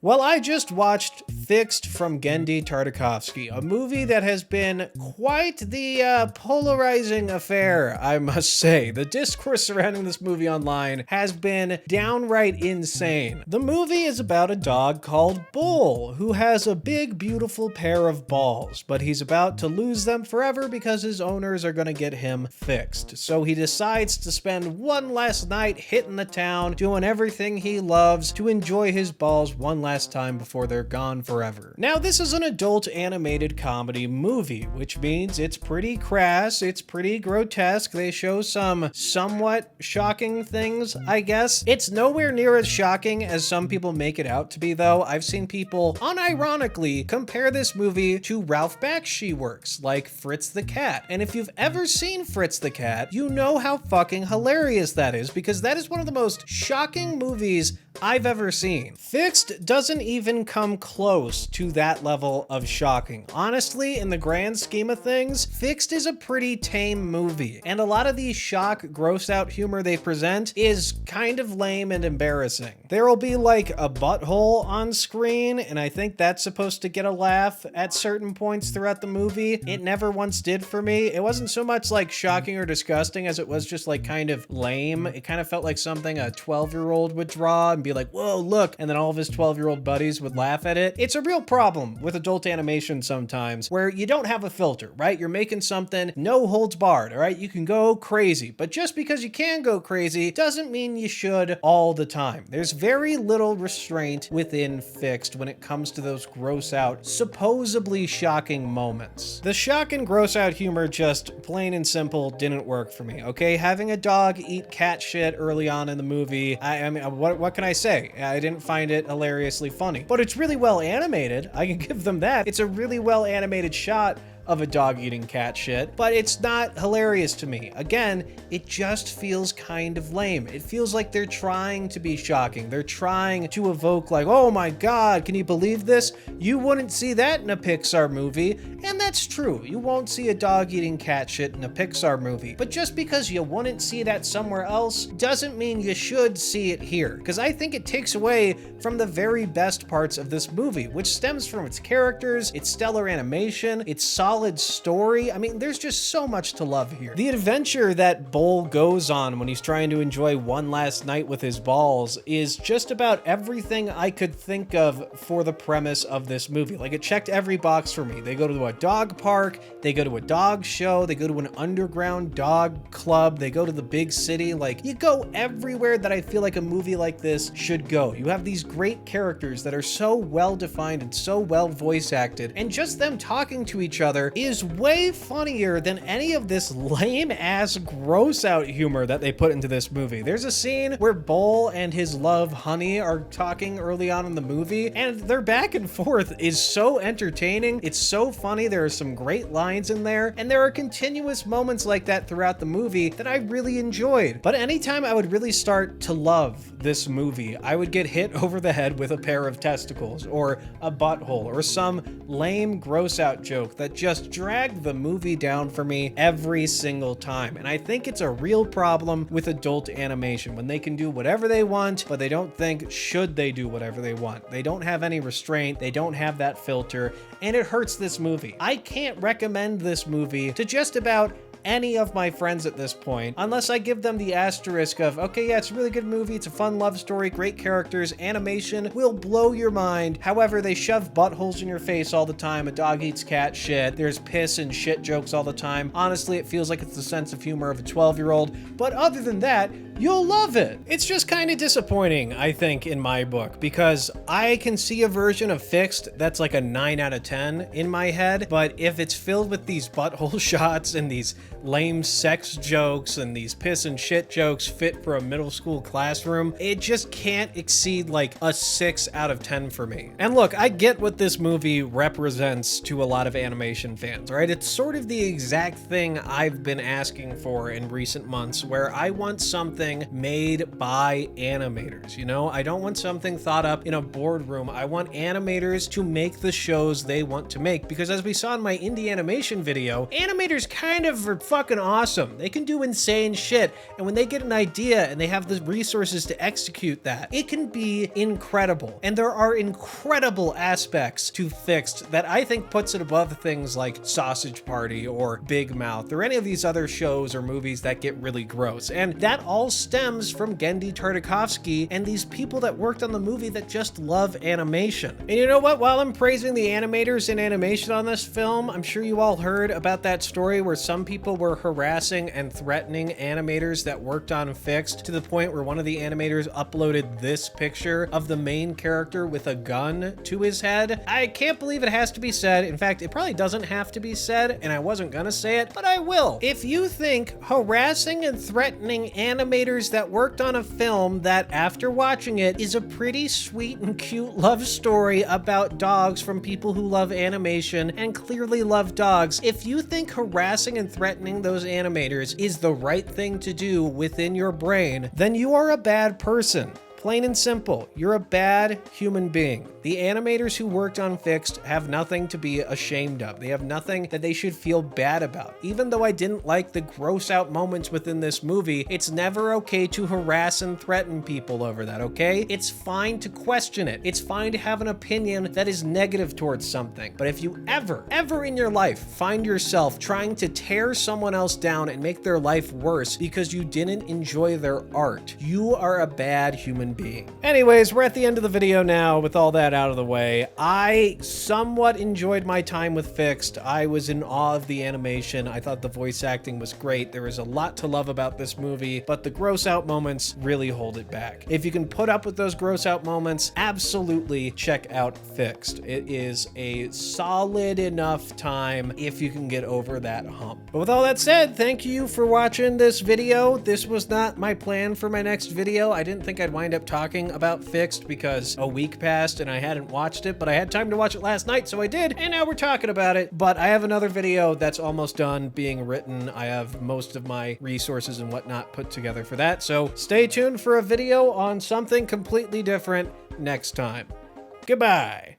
Well, I just watched Fixed from Genndy Tartakovsky, a movie that has been quite the polarizing affair, I must say. The discourse surrounding this movie online has been downright insane. The movie is about a dog called Bull, who has a big, beautiful pair of balls, but he's about to lose them forever because his owners are gonna get him fixed. So he decides to spend one last night hitting the town, doing everything he loves to enjoy his balls one last time before they're gone forever. Now, this is an adult animated comedy movie, which means it's pretty crass, it's pretty grotesque. They show some somewhat shocking things, I guess. It's nowhere near as shocking as some people make it out to be, though. I've seen people unironically compare this movie to Ralph Bakshi works, like Fritz the Cat. And if you've ever seen Fritz the Cat, you know how fucking hilarious that is, because that is one of the most shocking movies I've ever seen. Fixed doesn't even come close to that level of shocking. Honestly, in the grand scheme of things, Fixed is a pretty tame movie, and a lot of the shock, gross out humor they present is kind of lame and embarrassing. There'll be like a butthole on screen, and I think that's supposed to get a laugh at certain points throughout the movie. It never once did for me. It wasn't so much like shocking or disgusting as it was just like kind of lame. It kind of felt like something a 12-year-old would draw and be like, whoa, look, and then all of his 12-year-old buddies would laugh at it. It's a real problem with adult animation sometimes, where you don't have a filter, right? You're making something no holds barred, all right? You can go crazy, but just because you can go crazy doesn't mean you should all the time. There's very little restraint within Fixed when it comes to those gross out, supposedly shocking moments. The shock and gross out humor just plain and simple didn't work for me, okay? Having a dog eat cat shit early on in the movie, I mean, what can I say? I didn't find it hilariously funny, but it's really well animated. I can give them that. It's a really well animated shot of a dog eating cat shit, but it's not hilarious to me. Again, it just feels kind of lame. It feels like they're trying to be shocking. They're trying to evoke like, oh my God, can you believe this? You wouldn't see that in a Pixar movie. And that's true. You won't see a dog eating cat shit in a Pixar movie. But just because you wouldn't see that somewhere else doesn't mean you should see it here. Because I think it takes away from the very best parts of this movie, which stems from its characters, its stellar animation, its solid story. I mean, there's just so much to love here. The adventure that Bull goes on when he's trying to enjoy one last night with his balls is just about everything I could think of for the premise of this movie. Like, it checked every box for me. They go to a dog park, they go to a dog show, they go to an underground dog club, they go to the big city. Like, you go everywhere that I feel like a movie like this should go. You have these great characters that are so well defined and so well voice acted, and just them talking to each other is way funnier than any of this lame ass gross out humor that they put into this movie. There's a scene where Bull and his love Honey are talking early on in the movie, and their back and forth is so entertaining. It's so funny. There are some great lines in there, and there are continuous moments like that throughout the movie that I really enjoyed. But anytime I would really start to love this movie, I would get hit over the head with a pair of testicles or a butthole or some lame gross out joke that just dragged the movie down for me every single time. And I think it's a real problem with adult animation when they can do whatever they want, but they don't think, should they do whatever they want? They don't have any restraint, they don't have that filter, and it hurts this movie. I can't recommend this movie to just about any of my friends at this point, unless I give them the asterisk of, okay, yeah, it's a really good movie, it's a fun love story, great characters, animation will blow your mind. However, they shove buttholes in your face all the time, a dog eats cat shit, there's piss and shit jokes all the time. Honestly, it feels like it's the sense of humor of a 12-year-old, but other than that, you'll love it. It's just kind of disappointing, I think, in my book, because I can see a version of Fixed that's like a 9 out of 10 in my head, but if it's filled with these butthole shots and these lame sex jokes and these piss and shit jokes fit for a middle school classroom, it just can't exceed like a 6 out of 10 for me. And look, I get what this movie represents to a lot of animation fans, right? It's sort of the exact thing I've been asking for in recent months, where I want something something made by animators, you know? I don't want something thought up in a boardroom. I want animators to make the shows they want to make, because as we saw in my indie animation video, animators kind of are fucking awesome. They can do insane shit, and when they get an idea and they have the resources to execute that, it can be incredible. And there are incredible aspects to Fixed that I think puts it above things like Sausage Party or Big Mouth or any of these other shows or movies that get really gross. And that all stems from Genndy Tartakovsky and these people that worked on the movie that just love animation. And you know what? While I'm praising the animators and animation on this film, I'm sure you all heard about that story where some people were harassing and threatening animators that worked on Fixed, to the point where one of the animators uploaded this picture of the main character with a gun to his head. I can't believe it has to be said. In fact, it probably doesn't have to be said, and I wasn't gonna say it, but I will. If you think harassing and threatening animators that worked on a film that, after watching it, is a pretty sweet and cute love story about dogs from people who love animation and clearly love dogs, if you think harassing and threatening those animators is the right thing to do within your brain, then you are a bad person. Plain and simple, you're a bad human being. The animators who worked on Fixed have nothing to be ashamed of. They have nothing that they should feel bad about. Even though I didn't like the gross out moments within this movie, it's never okay to harass and threaten people over that, okay? It's fine to question it. It's fine to have an opinion that is negative towards something. But if you ever in your life find yourself trying to tear someone else down and make their life worse because you didn't enjoy their art, you are a bad human being. Anyways, we're at the end of the video now. With all that out of the way, I somewhat enjoyed my time with Fixed. I was in awe of the animation. I thought the voice acting was great. There is a lot to love about this movie, but the gross out moments really hold it back. If you can put up with those gross out moments, absolutely check out Fixed. It is a solid enough time if you can get over that hump. But with all that said, thank you for watching this video. This was not my plan for my next video. I didn't think I'd wind up talking about Fixed because a week passed and I hadn't watched it, but I had time to watch it last night, so I did, and now we're talking about it. But I have another video that's almost done being written. I have most of my resources and whatnot put together for that, so stay tuned for a video on something completely different next time. Goodbye.